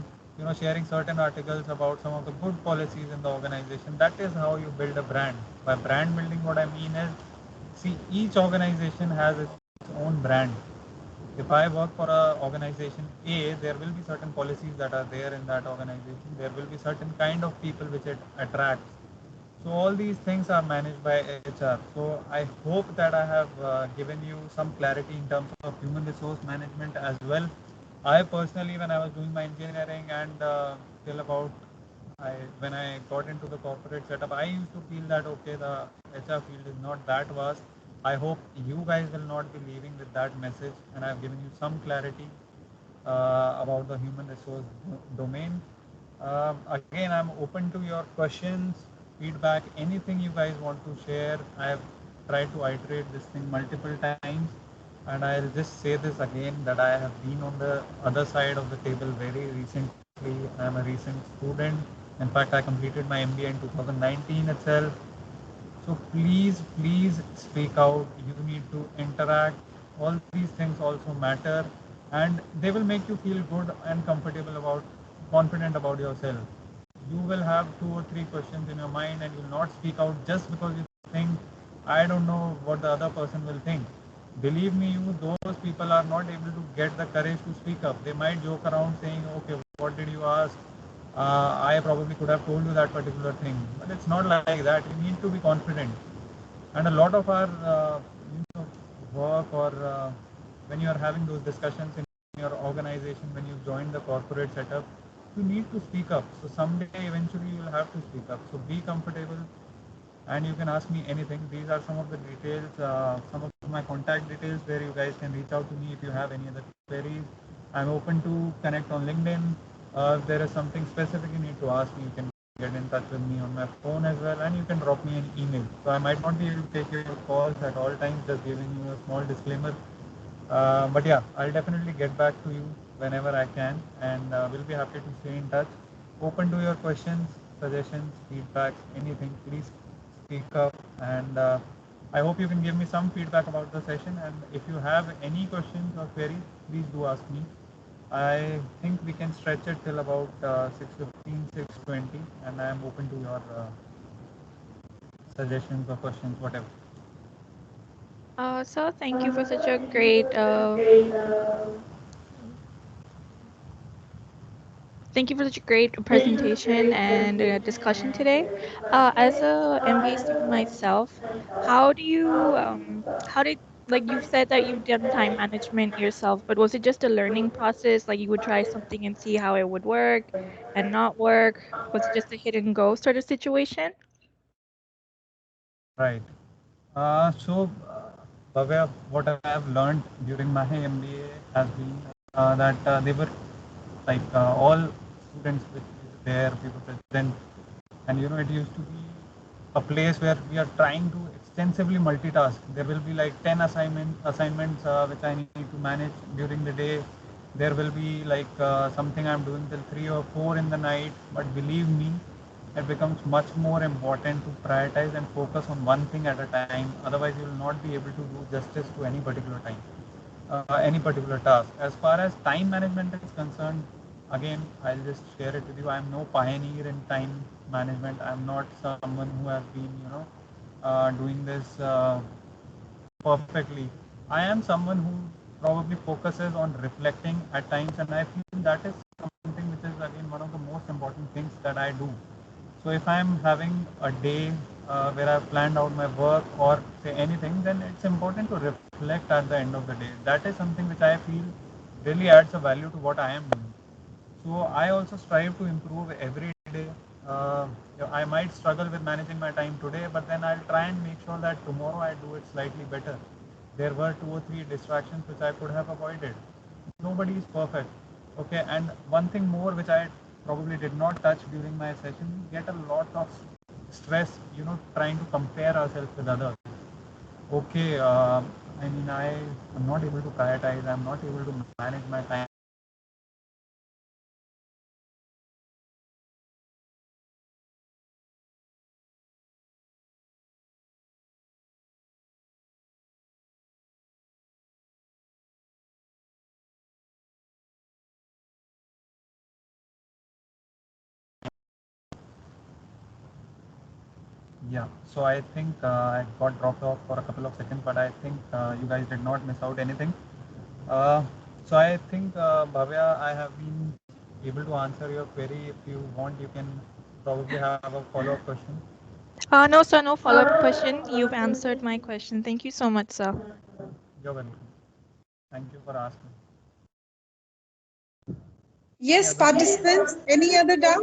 sharing certain articles about some of the good policies in the organization. That is how you build a brand. By brand building, what I mean is, see, each organization has its own brand. If I work for a organization A, there will be certain policies that are there in that organization. There will be certain kind of people which it attracts. So all these things are managed by HR. So I hope that I have given you some clarity in terms of human resource management as well. I personally, when I was doing my engineering and till about when I got into the corporate setup, I used to feel that okay, the HR field is not that vast. I hope you guys will not be leaving with that message, and I've given you some clarity about the human resource domain. Again, I'm open to your questions, feedback, anything you guys want to share. I have tried to iterate this thing multiple times, and I'll just say this again that I have been on the other side of the table very recently. I'm a recent student. In fact, I completed my MBA in 2019 itself. So please speak out. You need to interact. All these things also matter, and they will make you feel good and confident about yourself. You will have 2 or 3 questions in your mind, and you'll not speak out just because you think, I don't know what the other person will think. Believe me, those people are not able to get the courage to speak up. They might joke around saying, okay, what did you ask? I probably could have told you that particular thing, but it's not like that. You need to be confident. And a lot of our work, or when you are having those discussions in your organization, when you join the corporate setup, you need to speak up. So someday eventually you will have to speak up. So be comfortable, and you can ask me anything. These are some of the details, some of my contact details where you guys can reach out to me if you have any other queries. I'm open to connect on LinkedIn. If there is something specific you need to ask me, you can get in touch with me on my phone as well, and you can drop me an email. So I might not be able to take your calls at all times, just giving you a small disclaimer. But yeah, I'll definitely get back to you whenever I can, and we'll be happy to stay in touch. Open to your questions, suggestions, feedbacks, anything. Please speak up, and I hope you can give me some feedback about the session. And if you have any questions or queries, please do ask me. I think we can stretch it till about 6:15, 6:20, and I am open to your suggestions or questions, whatever. So thank you for such a great thank you for such a great presentation and discussion today. As a MBA student myself, how do you how did, like, you've said that you've done time management yourself, but was it just a learning process? Like you would try something and see how it would work and not work? Was it just a hit and go sort of situation? Right. Bhavya, what I have learned during my MBA has been that they were like all students which is there, people present, and it used to be a place where we are trying to extensively multitask. There will be like 10 assignments which I need to manage during the day. There will be like something I'm doing till 3 or 4 in the night. But believe me, it becomes much more important to prioritize and focus on one thing at a time. Otherwise, you will not be able to do justice to any particular time, any particular task. As far as time management is concerned, again, I'll just share it with you. I'm no pioneer in time management. I'm not someone who has been, doing this perfectly. I am someone who probably focuses on reflecting at times, and I feel that is something which is again one of the most important things that I do. So if I'm having a day where I've planned out my work or say anything, then it's important to reflect at the end of the day. That is something which I feel really adds a value to what I am doing. So I also strive to improve every day. I might struggle with managing my time today, but then I'll try and make sure that tomorrow I do it slightly better. There were 2 or 3 distractions which I could have avoided. Nobody is perfect. Okay, and one thing more which I probably did not touch during my session, we get a lot of stress, trying to compare ourselves with others. Okay, I I mean, I am not able to prioritize. I'm not able to manage my time. Yeah, so I think I got dropped off for a couple of seconds, but I think you guys did not miss out anything. Uh, so I think, Bhavya, I have been able to answer your query. If you want, you can probably have a follow-up question. No, sir, no follow-up question. You've answered my question. Thank you so much, sir. You're welcome. Thank you for asking. Yes, Yeah, participants, any other doubt?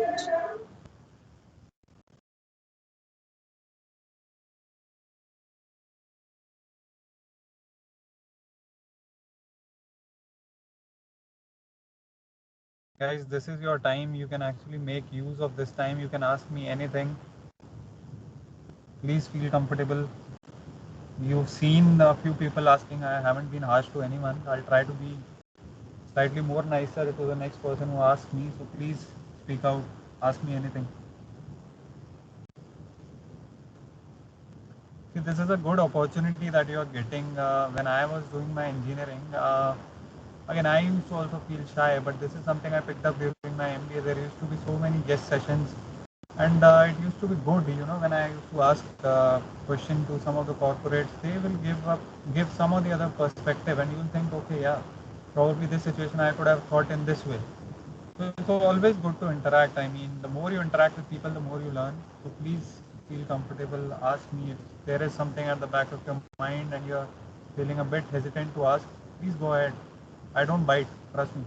guys, this is your time. You can actually make use of this time. You can ask me anything. Please feel comfortable. You've seen a few people asking. I haven't been harsh to anyone. I'll try to be slightly more nicer to the next person who asks me. So please speak out. Ask me anything. See, this is a good opportunity that you are getting. When I was doing my engineering, again, I used to also feel shy, but this is something I picked up during my MBA. There used to be so many guest sessions, and it used to be good. When I used to ask question to some of the corporates, they will give some of the other perspective, and you will think, okay, yeah, probably this situation I could have thought in this way. So it's always good to interact. I mean, the more you interact with people, the more you learn. So please feel comfortable. Ask me if there is something at the back of your mind and you're feeling a bit hesitant to ask. Please go ahead. I don't bite. Trust me.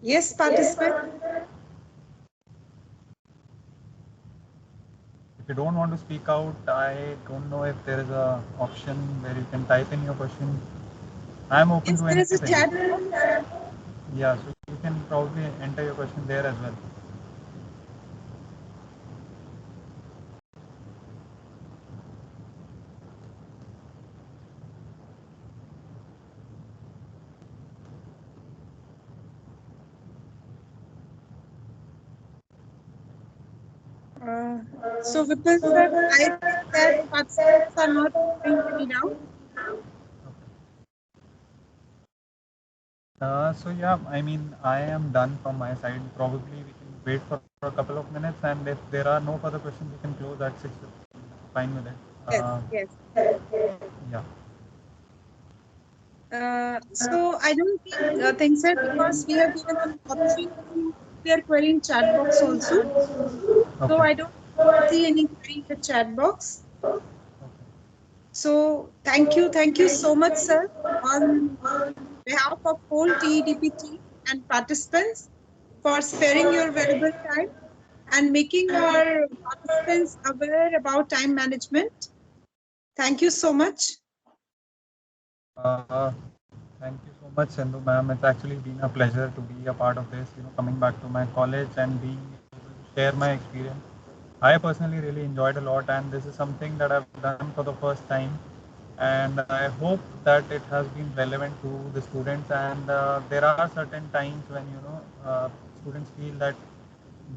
Yes, participant. If you don't want to speak out, I don't know if there is a option where you can type in your question. I'm open Yes, to there is a anything. chat box. Yeah, so you can probably enter your question there as well. So Vipul sir, I think that participants are not having any doubt. So yeah, I mean, I am done from my side. Probably we can wait for a couple of minutes, and if there are no further questions, we can close at 6. Fine with it. Yes, yes. Yeah. So I don't think sir, because we have given an option to clear query in chat box also. So Okay. I don't see any query in the chat box. So thank you so much, sir, on behalf of whole TEDP team and participants for sparing your valuable time and making our participants aware about time management. Thank you so much. Uh, Thank you so much, Sindhu ma'am. It's actually been a pleasure to be a part of this. Coming back to my college and being able to share my experience. I personally really enjoyed a lot, and this is something that I've done for the first time. And I hope that it has been relevant to the students. And there are certain times when students feel that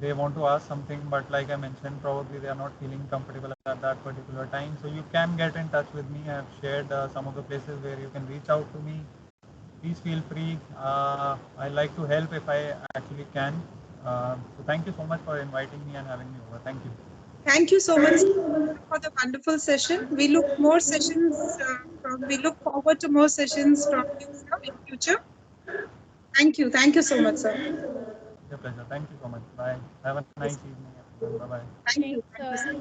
they want to ask something, but like I mentioned, probably they are not feeling comfortable at that particular time. So you can get in touch with me. I've shared some of the places where you can reach out to me. Please feel free. I like to help if I actually can. So thank you so much for inviting me and having me over. Thank you. Thank you so much for the wonderful session. We look more sessions we look forward to more sessions from you, sir, in future. Thank you so much, sir. Your pleasure. Thank you so much. Bye. Have a nice Yes, evening, everyone. Bye bye. Thanks, thank you, sir. sir.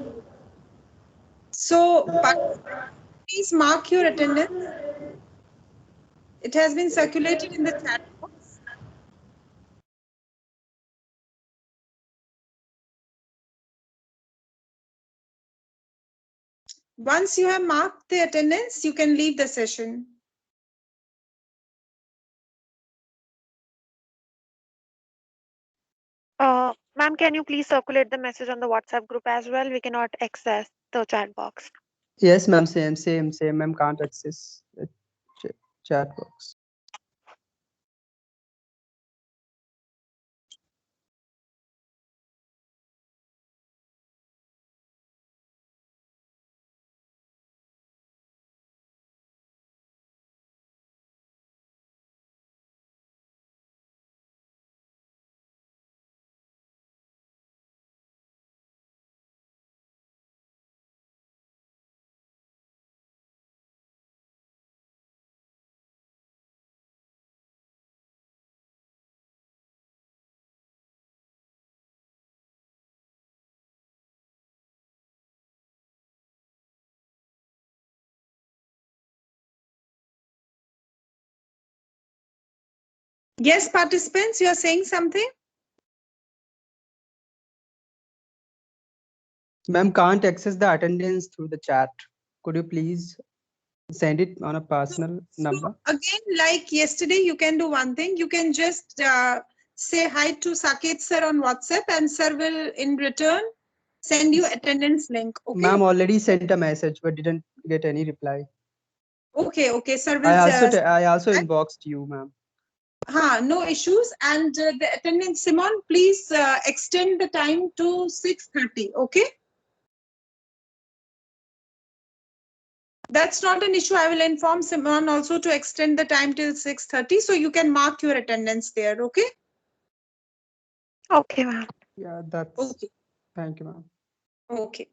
So, participants, please mark your attendance. It has been circulated in the chat box. Once you have marked the attendance, you can leave the session. Ma'am, can you please circulate the message on the WhatsApp group as well? We cannot access the chat box. Yes, ma'am. Same. Ma'am can't access the chat box. Yes, participants, you are saying something? Ma'am can't access the attendance through the chat. Could you please send it on a personal number? Again, like yesterday, you can do one thing. You can just say hi to Saket sir on WhatsApp, and sir will in return send you attendance link. Okay. Ma'am already sent a message but didn't get any reply. Okay. Sir will. I also inboxed you, ma'am. No issues. And the attendance, Simon, please extend the time to 6:30. Okay. That's not an issue. I will inform Simon also to extend the time till 6:30, so you can mark your attendance there. Okay. Okay, ma'am. Yeah, that's Okay. Thank you, ma'am. Okay.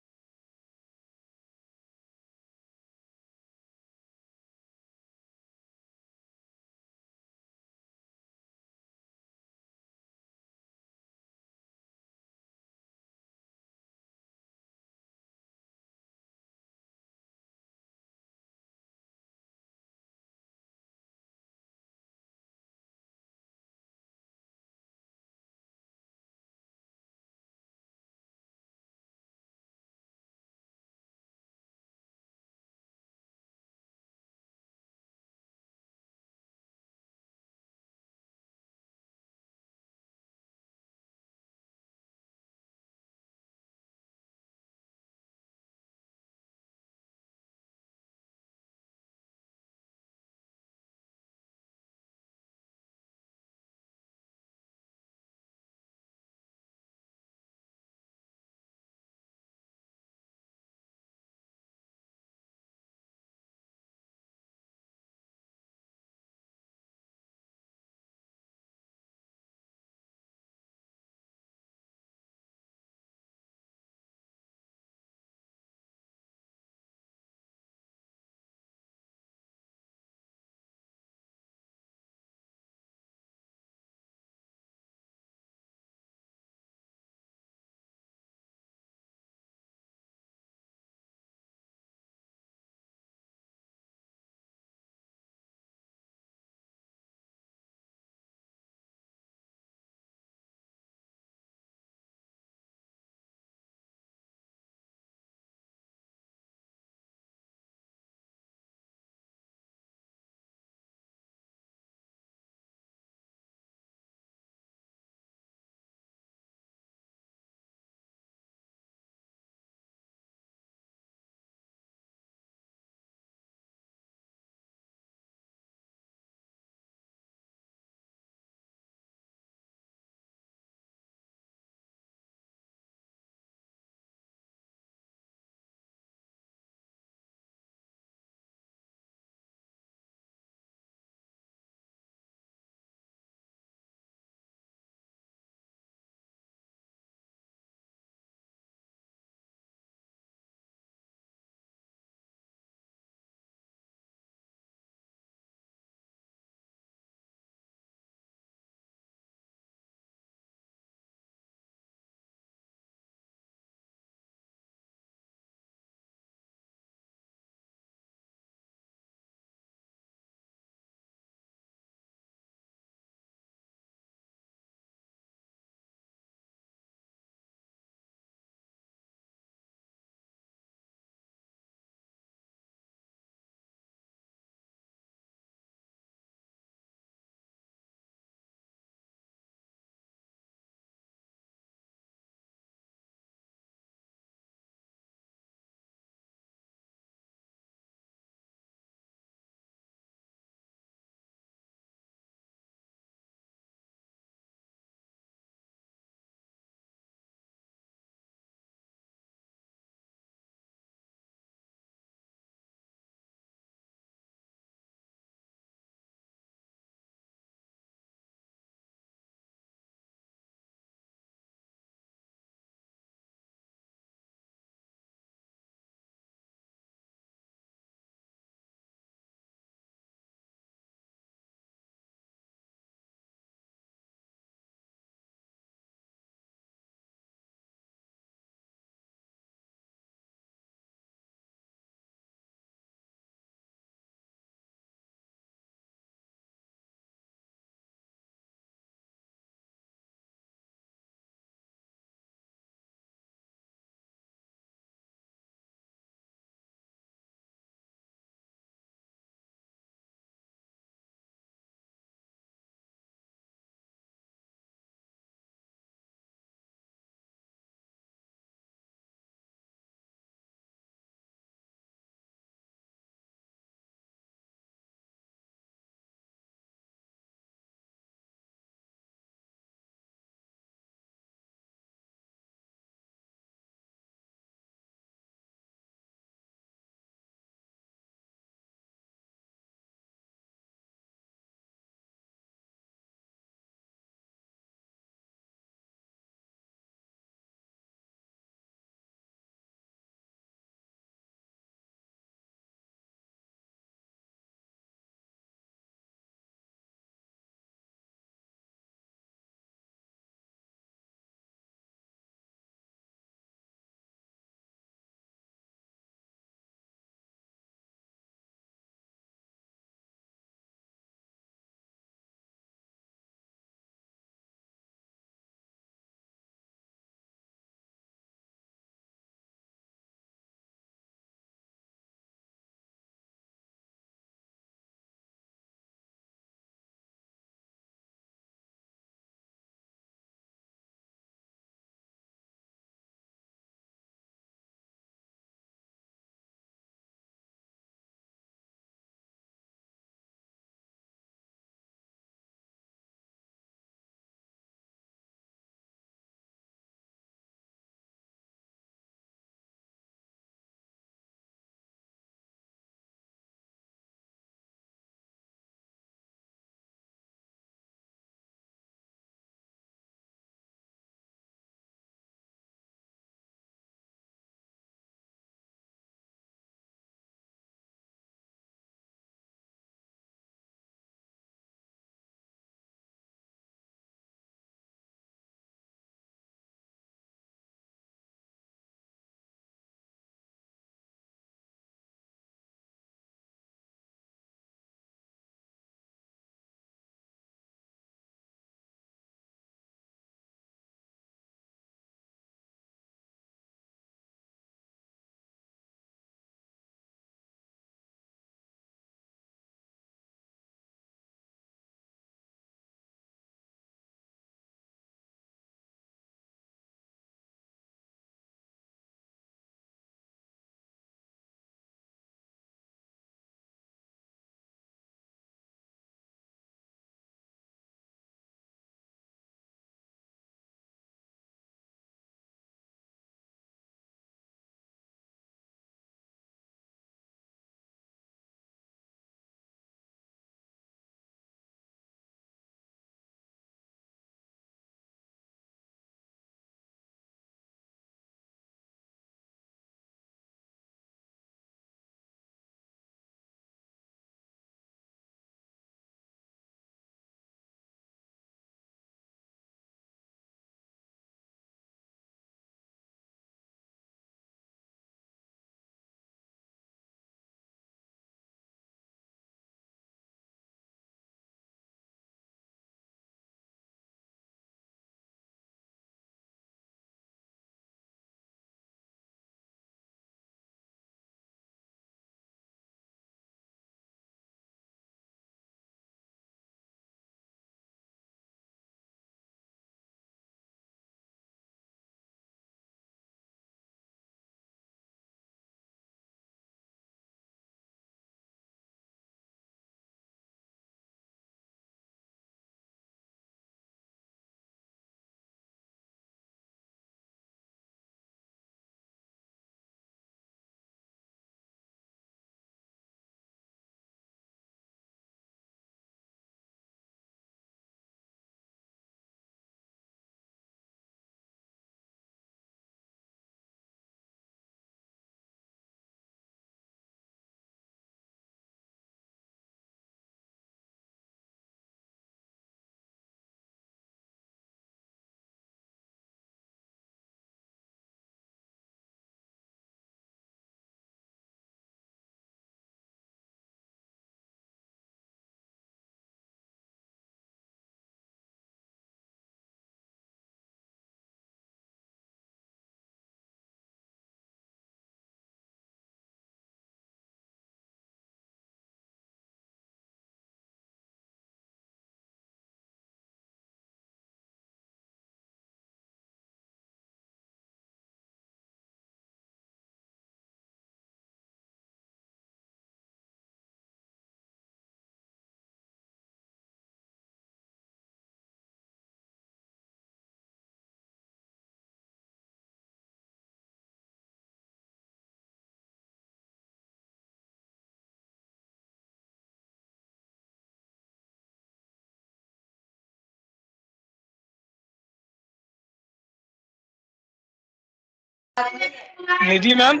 Nidhi ma'am,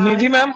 Nidhi ma'am,